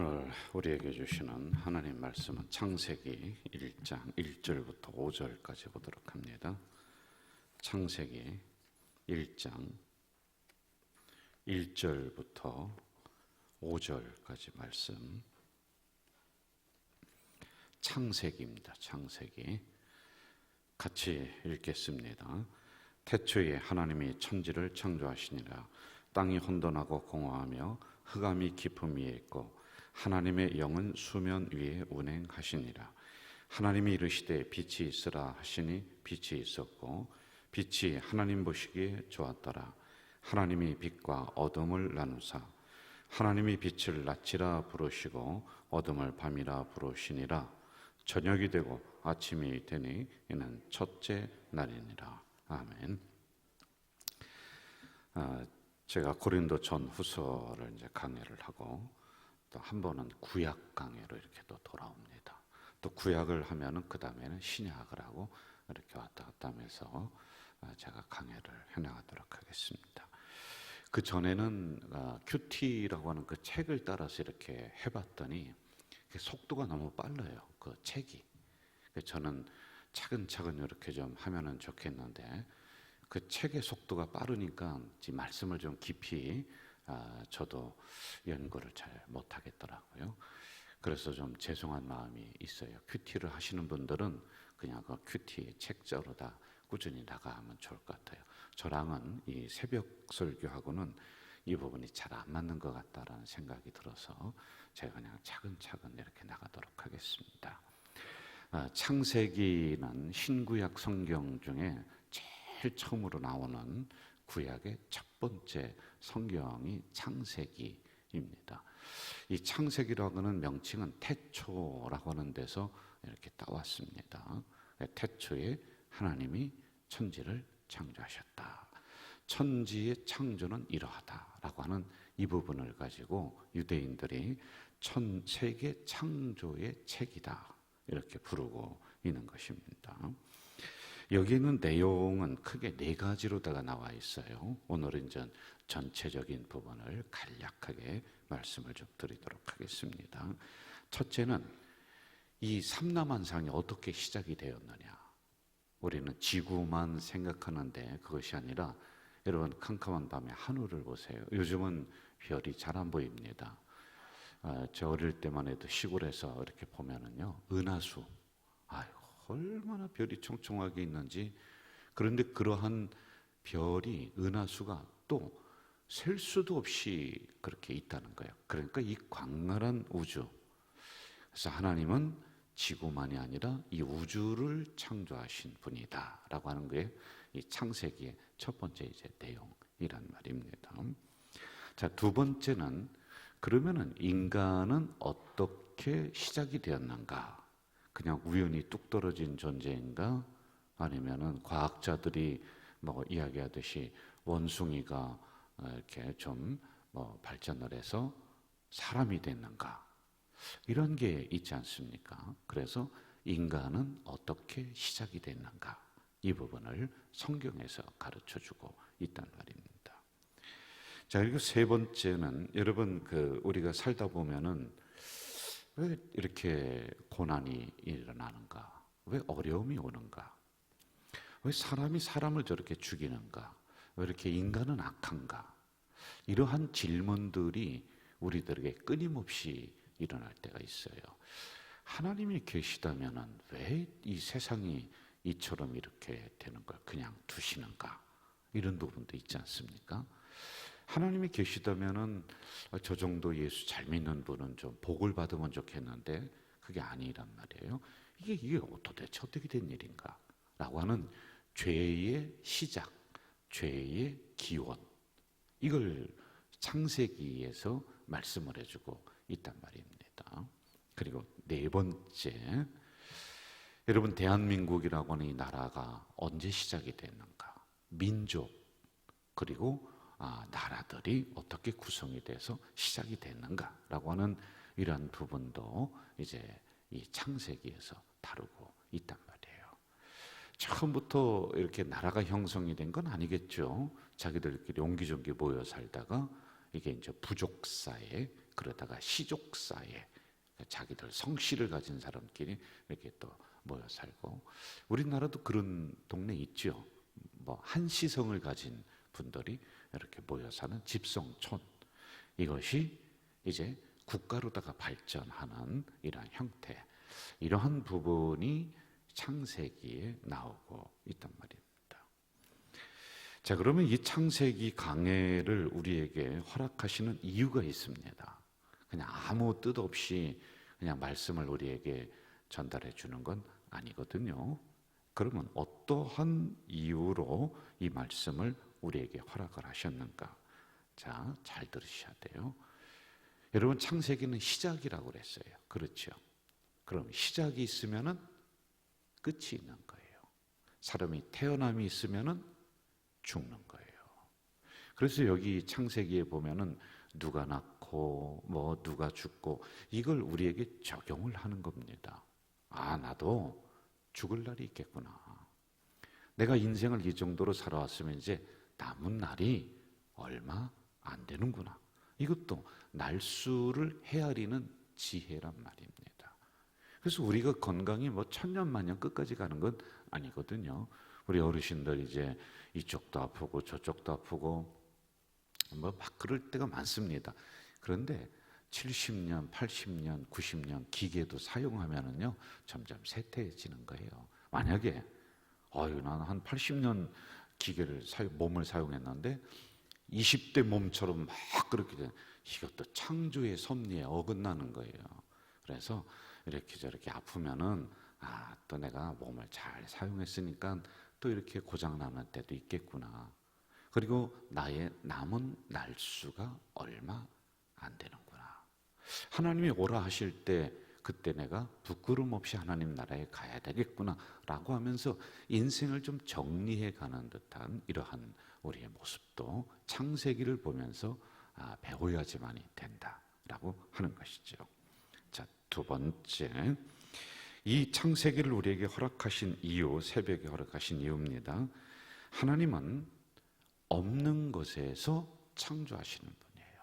오늘 우리에게 주시는 하나님 말씀은 창세기 1장 1절부터 5절까지 보도록 합니다. 창세기 1장 1절부터 5절까지 말씀. 창세기입니다. 창세기. 같이 읽겠습니다. 태초에 하나님이 천지를 창조하시니라. 땅이 혼돈하고 공허하며 흑암이 깊음 위에 있고 하나님의 영은 수면 위에 운행하시니라. 하나님이 이르시되 빛이 있으라 하시니 빛이 있었고 빛이 하나님 보시기에 좋았더라. 하나님이 빛과 어둠을 나누사 하나님이 빛을 낮이라 부르시고 어둠을 밤이라 부르시니라. 저녁이 되고 아침이 되니 이는 첫째 날이니라. 아멘. 제가 고린도 전후서를 이제 강의를 하고 또 한 번은 구약 강의로 이렇게 또 돌아옵니다. 또 구약을 하면은 그 다음에는 신약을 하고 이렇게 왔다 갔다 하면서 제가 강의를 해나가도록 하겠습니다. 그 전에는 큐티라고 하는 그 책을 따라서 이렇게 해봤더니 속도가 너무 빨라요. 그 책이. 저는 차근차근 이렇게 좀 하면은 좋겠는데 그 책의 속도가 빠르니까 말씀을 좀 깊이 저도 연구를 잘 못하겠더라고요. 그래서 좀 죄송한 마음이 있어요. 큐티를 하시는 분들은 그냥 그 큐티 책자로 다 꾸준히 나가면 좋을 것 같아요. 저랑은 이 새벽 설교하고는 이 부분이 잘 안 맞는 것 같다라는 생각이 들어서 제가 그냥 차근차근 이렇게 나가도록 하겠습니다. 창세기는 신구약 성경 중에 제일 처음으로 나오는 구약의 첫 번째 성경이 창세기입니다. 이 창세기라고 하는 명칭은 태초라고 하는 데서 이렇게 따왔습니다. 태초에 하나님이 천지를 창조하셨다. 천지의 창조는 이러하다라고 하는 이 부분을 가지고 유대인들이 세계 창조의 책이다 이렇게 부르고 있는 것입니다. 여기 있는 내용은 크게 네 가지로다가 나와 있어요. 오늘은 이제 전체적인 부분을 간략하게 말씀을 좀 드리도록 하겠습니다. 첫째는 이 삼라만상이 어떻게 시작이 되었느냐. 우리는 지구만 생각하는데 그것이 아니라 여러분 캄캄한 밤에 하늘을 보세요. 요즘은 별이 잘 안 보입니다. 저 어릴 때만 해도 시골에서 이렇게 보면은요, 은하수. 아이고, 얼마나 별이 총총하게 있는지. 그런데 그러한 별이, 은하수가 또 셀 수도 없이 그렇게 있다는 거예요. 그러니까 이 광활한 우주. 그래서 하나님은 지구만이 아니라 이 우주를 창조하신 분이다 라고 하는 게 이 창세기의 첫 번째 이제 내용이란 말입니다. 자, 두 번째는 그러면은 인간은 어떻게 시작이 되었는가? 그냥 우연히 뚝 떨어진 존재인가? 아니면은 과학자들이 뭐 이야기하듯이 원숭이가 이렇게 좀 발전을 해서 사람이 됐는가? 이런 게 있지 않습니까? 그래서 인간은 어떻게 시작이 됐는가? 이 부분을 성경에서 가르쳐주고 있단 말입니다. 자, 그리고 세 번째는 여러분 우리가 살다 보면은 왜 이렇게 고난이 일어나는가? 왜 어려움이 오는가? 왜 사람이 사람을 저렇게 죽이는가? 왜 이렇게 인간은 악한가? 이러한 질문들이 우리들에게 끊임없이 일어날 때가 있어요. 하나님이 계시다면은 왜 이 세상이 이처럼 이렇게 되는 걸 그냥 두시는가? 이런 부분도 있지 않습니까? 하나님이 계시다면은 저 정도 예수 잘 믿는 분은 좀 복을 받으면 좋겠는데 그게 아니란 말이에요. 이게 도대체 어떻게 된 일인가? 라고 하는 죄의 시작, 죄의 기원, 이걸 창세기에서 말씀을 해주고 있단 말입니다. 그리고 네 번째, 여러분 대한민국이라고 하는 이 나라가 언제 시작이 됐는가? 민족 그리고 나라들이 어떻게 구성이 돼서 시작이 됐는가라고 하는 이러한 부분도 이제 이 창세기에서 다루고 있단 말이에요. 처음부터 이렇게 나라가 형성이 된 건 아니겠죠. 자기들끼리 옹기종기 모여 살다가 이게 이제 부족 사회, 그러다가 시족 사회, 자기들 성씨를 가진 사람끼리 이렇게 또 모여 살고, 우리나라도 그런 동네 있죠. 뭐 한시성을 가진 분들이 이렇게 모여 사는 집성촌, 이것이 이제 국가로다가 발전하는 이러한 형태, 이러한 부분이 창세기에 나오고 있단 말입니다. 자, 그러면 이 창세기 강해를 우리에게 허락하시는 이유가 있습니다. 그냥 아무 뜻 없이 그냥 말씀을 우리에게 전달해 주는 건 아니거든요. 그러면 어떠한 이유로 이 말씀을 우리에게 허락을 하셨는가? 자, 잘 들으셔야 돼요. 여러분, 창세기는 시작이라고 그랬어요. 그렇죠? 그럼 시작이 있으면은 끝이 있는 거예요. 사람이 태어남이 있으면은 죽는 거예요. 그래서 여기 창세기에 보면은 누가 낳고 뭐 누가 죽고 이걸 우리에게 적용을 하는 겁니다. 아, 나도 죽을 날이 있겠구나. 내가 인생을 이 정도로 살아왔으면 이제 남은 날이 얼마 안 되는구나. 이것도 날수를 헤아리는 지혜란 말입니다. 그래서 우리가 건강이 뭐 천년만년 끝까지 가는 건 아니거든요. 우리 어르신들 이제 이쪽도 아프고 저쪽도 아프고 뭐 막 그럴 때가 많습니다. 그런데 70년, 80년, 90년 기계도 사용하면은요 점점 쇠퇴해지는 거예요. 만약에 나는 한 80년 기계를 몸을 사용했는데 20대 몸처럼 막 그렇게 돼, 이것도 창조의 섭리에 어긋나는 거예요. 그래서 이렇게 저렇게 아프면은 또 내가 몸을 잘 사용했으니까 또 이렇게 고장 나는 때도 있겠구나. 그리고 나의 남은 날수가 얼마 안 되는구나. 하나님이 오라 하실 때 그때 내가 부끄럼 없이 하나님 나라에 가야 되겠구나 라고 하면서 인생을 좀 정리해 가는 듯한 이러한 우리의 모습도 창세기를 보면서 배워야지만이 된다라고 하는 것이죠. 자, 두 번째, 이 창세기를 우리에게 허락하신 이유, 새벽에 허락하신 이유입니다. 하나님은 없는 것에서 창조하시는 분이에요.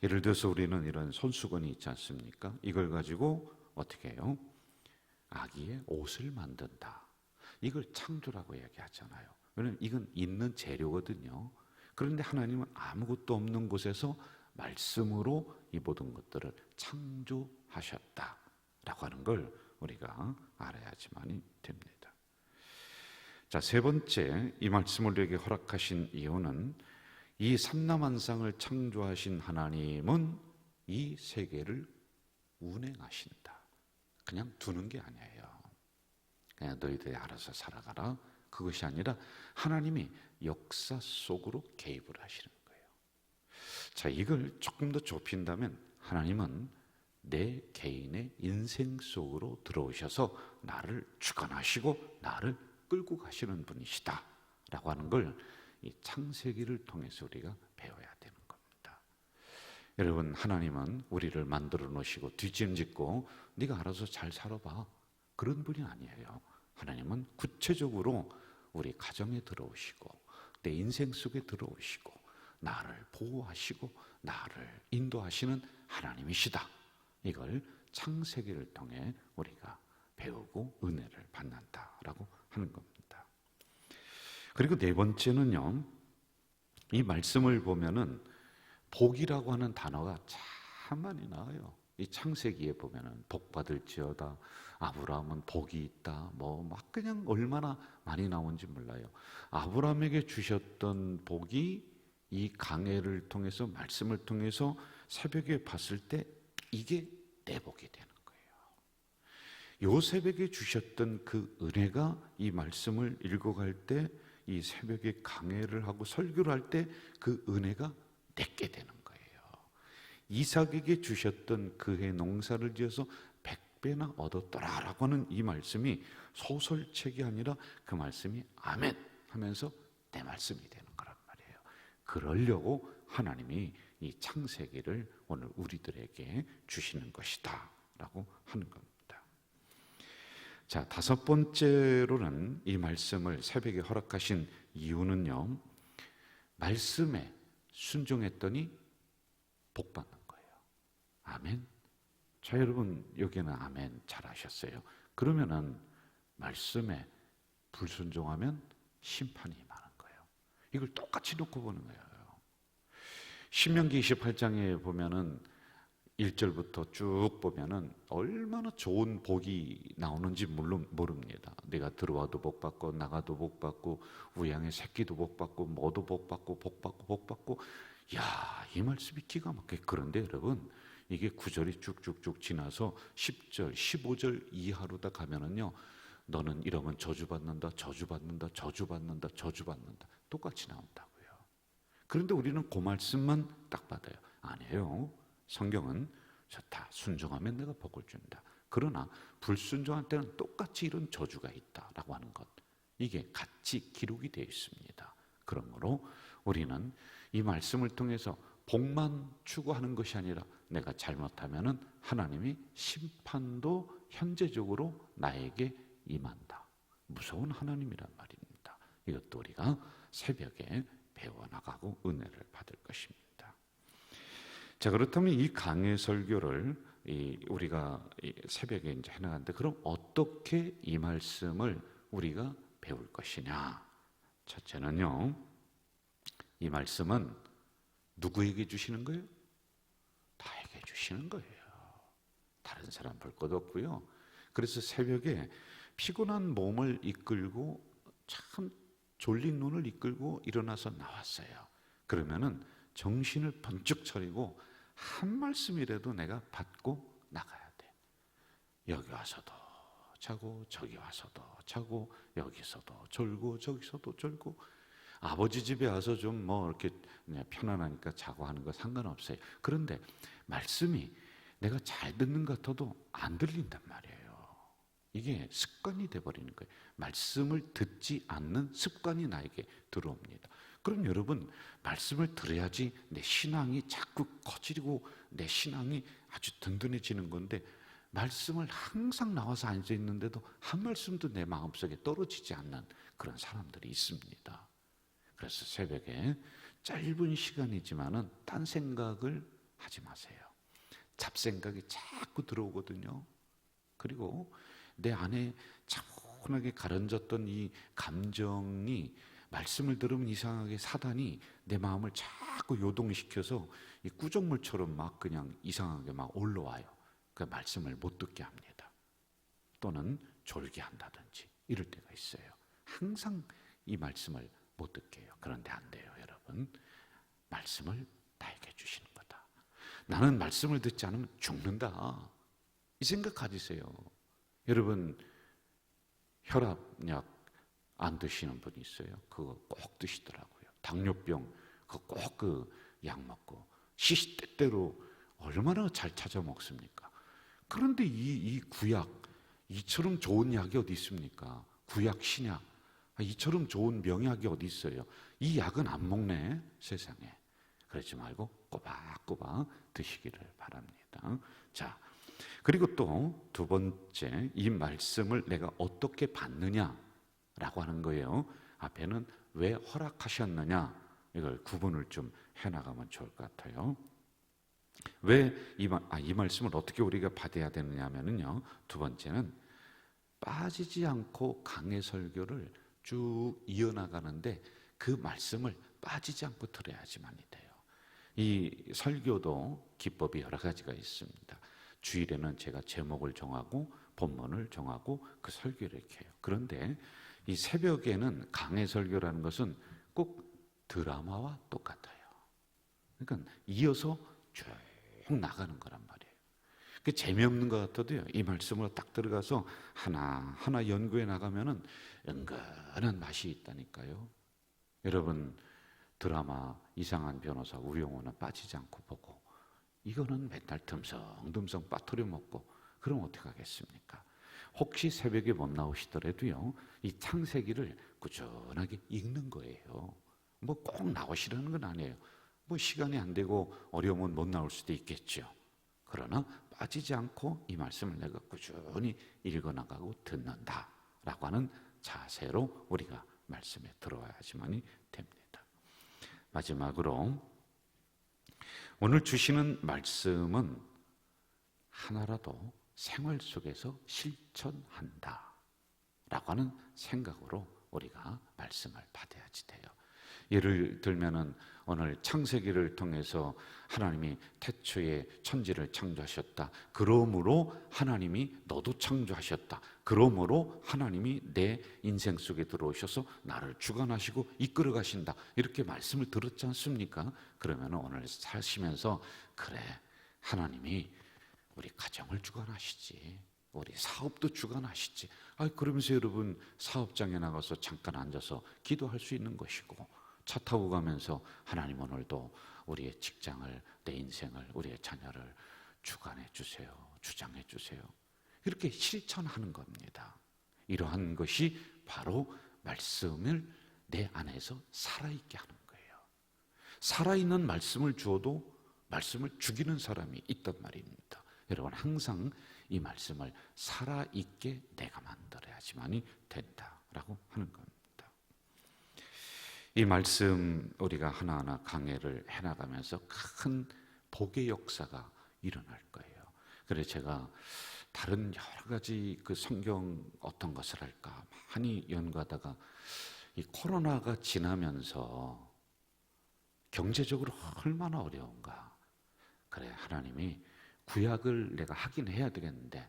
예를 들어서 우리는 이런 손수건이 있지 않습니까? 이걸 가지고 어떻게 해요? 아기의 옷을 만든다. 이걸 창조라고 얘기하잖아요. 왜냐하면 이건 있는 재료거든요. 그런데 하나님은 아무것도 없는 곳에서 말씀으로 이 모든 것들을 창조하셨다라고 하는 걸 우리가 알아야지만이 됩니다. 자, 세 번째, 이 말씀을 우리에게 허락하신 이유는 이 삼라만상을 창조하신 하나님은 이 세계를 운행하신다. 그냥 두는 게 아니에요. 그냥 너희들이 알아서 살아가라. 그것이 아니라 하나님이 역사 속으로 개입을 하시는 거예요. 자, 이걸 조금 더 좁힌다면 하나님은 내 개인의 인생 속으로 들어오셔서 나를 주관하시고 나를 끌고 가시는 분이시다 라고 하는 걸 이 창세기를 통해서 우리가 배워야 되는 겁니다. 여러분, 하나님은 우리를 만들어 놓으시고 뒷짐짓고 네가 알아서 잘 살아봐, 그런 분이 아니에요. 하나님은 구체적으로 우리 가정에 들어오시고 내 인생 속에 들어오시고 나를 보호하시고 나를 인도하시는 하나님이시다. 이걸 창세기를 통해 우리가 배우고 은혜를 받는다라고 하는 겁니다. 그리고 네 번째는요, 이 말씀을 보면은 복이라고 하는 단어가 참 많이 나와요. 이 창세기에 보면은 복 받을지어다, 아브라함은 복이 있다, 뭐 막 그냥 얼마나 많이 나오는지 몰라요. 아브라함에게 주셨던 복이 이 강해를 통해서, 말씀을 통해서 새벽에 봤을 때 이게 내 복이 되는 거예요. 요셉에게 주셨던 그 은혜가 이 말씀을 읽어갈 때, 이 새벽에 강해를 하고 설교를 할 때 그 은혜가 내게 되는 거예요. 이삭에게 주셨던 그해 농사를 지어서 100배나 얻었더라라고 하는 이 말씀이 소설책이 아니라 그 말씀이 아멘 하면서 내 말씀이 되는 거란 말이에요. 그러려고 하나님이 이 창세기를 오늘 우리들에게 주시는 것이다 라고 하는 겁니다. 자, 다섯 번째로는 이 말씀을 새벽에 허락하신 이유는요, 말씀에 순종했더니 복 받는 거예요. 아멘. 자, 여러분 여기는 아멘 잘하셨어요. 그러면은 말씀에 불순종하면 심판이 임하는 거예요. 이걸 똑같이 놓고 보는 거예요. 신명기 28장에 보면은 1절부터 쭉 보면은 얼마나 좋은 복이 나오는지 물론 모릅니다. 내가 들어와도 복 받고 나가도 복 받고 우양의 새끼도 복 받고 뭐도 복 받고 복 받고 복 받고. 야, 이 말씀이 기가 막혀. 그런데 여러분 이게 9절이 쭉쭉쭉 지나서 10절, 15절 이하로 다 가면은요, 너는 이러면 저주받는다, 저주받는다, 저주받는다, 저주받는다 똑같이 나온다고요. 그런데 우리는 그 말씀만 딱 받아요. 아니에요. 성경은 좋다, 순종하면 내가 복을 준다. 그러나 불순종할 때는 똑같이 이런 저주가 있다라고 하는 것, 이게 같이 기록이 되어 있습니다. 그러므로 우리는 이 말씀을 통해서 복만 추구하는 것이 아니라 내가 잘못하면은 하나님이 심판도 현재적으로 나에게 임한다. 무서운 하나님이란 말입니다. 이것도 우리가 새벽에 배워나가고 은혜를 받을 것입니다. 자, 그렇다면 이 강해 설교를 우리가 새벽에 이제 해나가는데, 그럼 어떻게 이 말씀을 우리가 배울 것이냐? 첫째는요, 이 말씀은 누구에게 주시는 거예요? 나에게 주시는 거예요. 다른 사람 볼 것 없고요. 그래서 새벽에 피곤한 몸을 이끌고 참 졸린 눈을 이끌고 일어나서 나왔어요. 그러면은 정신을 번쩍 차리고 한 말씀이라도 내가 받고 나가야 돼. 여기 와서도 자고 저기 와서도 자고 여기서도 졸고 저기서도 졸고. 아버지 집에 와서 좀 뭐 이렇게 편안하니까 자고 하는 거 상관없어요. 그런데 말씀이 내가 잘 듣는 것 같아도 안 들린단 말이에요. 이게 습관이 돼버리는 거예요. 말씀을 듣지 않는 습관이 나에게 들어옵니다. 그럼 여러분, 말씀을 들어야지 내 신앙이 자꾸 커지고 내 신앙이 아주 든든해지는 건데, 말씀을 항상 나와서 앉아 있는데도 한 말씀도 내 마음속에 떨어지지 않는 그런 사람들이 있습니다. 그래서 새벽에 짧은 시간이지만은 딴 생각을 하지 마세요. 잡생각이 자꾸 들어오거든요. 그리고 내 안에 차분하게 가라앉았던 이 감정이 말씀을 들으면 이상하게 사단이 내 마음을 자꾸 요동시켜서 이 꾸정물처럼 막 그냥 이상하게 막 올라와요. 그 말씀을 못 듣게 합니다. 또는 졸게 한다든지 이럴 때가 있어요. 항상 이 말씀을 못 듣게 해요. 그런데 안 돼요, 여러분. 말씀을 나에게 주시는 거다. 나는 말씀을 듣지 않으면 죽는다. 이 생각 가지세요. 여러분, 혈압약 안 드시는 분이 있어요. 그거 꼭 드시더라고요. 당뇨병 그거 꼭 그 약 먹고 시시때때로 얼마나 잘 찾아 먹습니까? 그런데 이 구약, 이처럼 좋은 약이 어디 있습니까? 구약 신약, 이처럼 좋은 명약이 어디 있어요? 이 약은 안 먹네, 세상에. 그러지 말고 꼬박꼬박 드시기를 바랍니다. 자, 그리고 또 두 번째, 이 말씀을 내가 어떻게 받느냐라고 하는 거예요. 앞에는 왜 허락하셨느냐, 이걸 구분을 좀 해나가면 좋을 것 같아요. 왜 이 말씀을 어떻게 우리가 받아야 되느냐 하면은요, 두 번째는 빠지지 않고 강해 설교를 쭉 이어나가는데 그 말씀을 빠지지 않고 들어야지만이 돼요. 이 설교도 기법이 여러 가지가 있습니다. 주일에는 제가 제목을 정하고 본문을 정하고 그 설교를 이렇게 해요. 그런데 이 새벽에는 강해 설교라는 것은 꼭 드라마와 똑같아요. 그러니까 이어서 쭉 나가는 거란 말이에요. 그 재미없는 것 같아도요, 이 말씀으로 딱 들어가서 하나하나 연구해 나가면은 은근한 맛이 있다니까요. 여러분, 드라마 이상한 변호사 우영우는 빠지지 않고 보고, 이거는 맨날 듬성듬성 빠뜨려 먹고, 그럼 어떻게 하겠습니까? 혹시 새벽에 못 나오시더라도요, 이 창세기를 꾸준하게 읽는 거예요. 뭐 꼭 나오시라는 건 아니에요. 뭐 시간이 안 되고 어려우면 못 나올 수도 있겠죠. 그러나 빠지지 않고 이 말씀을 내가 꾸준히 읽어나가고 듣는다라고 하는 자세로 우리가 말씀에 들어와야지만이 됩니다. 마지막으로 오늘 주시는 말씀은 하나라도 생활 속에서 실천한다 라고 하는 생각으로 우리가 말씀을 받아야지 돼요. 예를 들면은 오늘 창세기를 통해서 하나님이 태초에 천지를 창조하셨다. 그러므로 하나님이 너도 창조하셨다. 그러므로 하나님이 내 인생 속에 들어오셔서 나를 주관하시고 이끌어 가신다. 이렇게 말씀을 들었지 않습니까? 그러면 오늘 사시면서 그래, 하나님이 우리 가정을 주관하시지, 우리 사업도 주관하시지. 그러면서 여러분 사업장에 나가서 잠깐 앉아서 기도할 수 있는 것이고, 차 타고 가면서 하나님 오늘도 우리의 직장을, 내 인생을, 우리의 자녀를 주관해 주세요, 주장해 주세요. 이렇게 실천하는 겁니다. 이러한 것이 바로 말씀을 내 안에서 살아있게 하는 거예요. 살아있는 말씀을 주어도 말씀을 죽이는 사람이 있단 말입니다. 여러분 항상 이 말씀을 살아있게 내가 만들어야지만이 된다라고 하는 겁니다. 이 말씀 우리가 하나하나 강해를 해나가면서 큰 복의 역사가 일어날 거예요. 그래서 제가 다른 여러 가지 그 성경 어떤 것을 할까 많이 연구하다가 이 코로나가 지나면서 경제적으로 얼마나 어려운가. 그래, 하나님이 구약을 내가 하긴 해야 되겠는데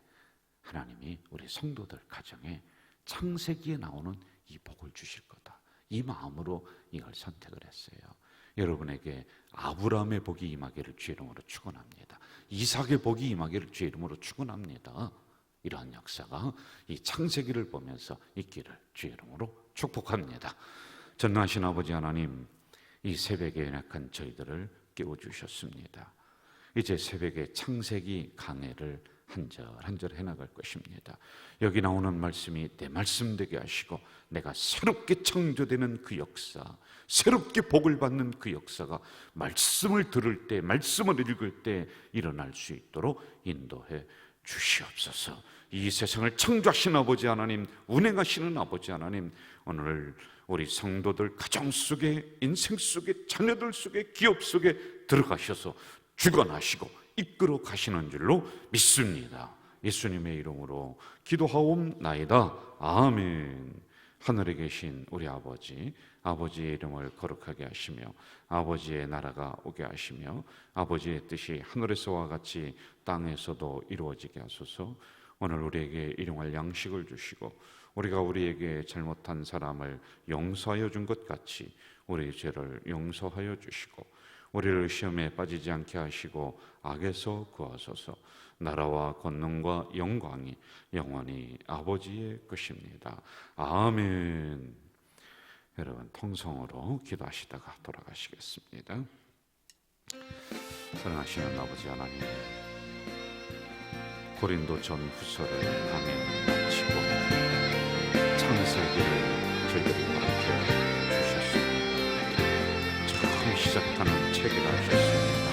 하나님이 우리 성도들 가정에 창세기에 나오는 이 복을 주실 거다. 이 마음으로 이걸 선택을 했어요. 여러분에게 아브라함의 복이 임하기를 주의 이름으로 축원합니다. 이삭의 복이 임하기를 주의 이름으로 축원합니다. 이러한 역사가 이 창세기를 보면서 있기를 주의 이름으로 축복합니다. 전능하신 아버지 하나님, 이 새벽에 연약한 저희들을 깨워주셨습니다. 이제 새벽에 창세기 강해를 한 절 한 절 해나갈 것입니다. 여기 나오는 말씀이 내 말씀 되게 하시고 내가 새롭게 창조되는 그 역사, 새롭게 복을 받는 그 역사가 말씀을 들을 때, 말씀을 읽을 때 일어날 수 있도록 인도해 주시옵소서. 이 세상을 창조하신 아버지 하나님, 운행하시는 아버지 하나님, 오늘 우리 성도들 가정 속에, 인생 속에, 자녀들 속에, 기업 속에 들어가셔서 주관하시고 이끌어 가시는 줄로 믿습니다. 예수님의 이름으로 기도하옵나이다. 아멘. 하늘에 계신 우리 아버지, 아버지의 이름을 거룩하게 하시며 아버지의 나라가 오게 하시며 아버지의 뜻이 하늘에서와 같이 땅에서도 이루어지게 하소서. 오늘 우리에게 일용할 양식을 주시고 우리가 우리에게 잘못한 사람을 용서하여 준 것 같이 우리의 죄를 용서하여 주시고 우리를 시험에 빠지지 않게 하시고 악에서 구하소서. 나라와 권능과 영광이 영원히 아버지의 것입니다. 아멘. 여러분 통성으로 기도하시다가 돌아가시겠습니다. 사랑하시는 아버지 하나님, 고린도 전후서를 강해 마치고 창세기를 저희들이 가르쳐 주셨습니다. 처음 시작하는 책이라 하셨습니다.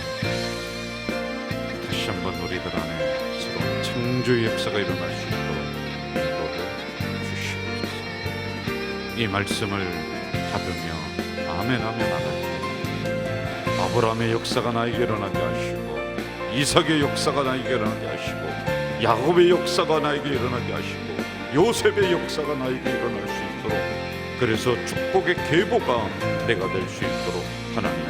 다시 한번 우리들 안에 새로운 창조의 역사가 일어날 수 있도록 인도해 주시옵소서. 이 말씀을 받으며 아멘 하며 나갈 때 아브라함의 역사가 나에게 일어나게 하시고 이삭의 역사가 나에게 일어나게 하시고 야곱의 역사가 나에게 일어나게 하시고 요셉의 역사가 나에게 일어날 수 있도록, 그래서 축복의 계보가 내가 될 수 있도록 하나님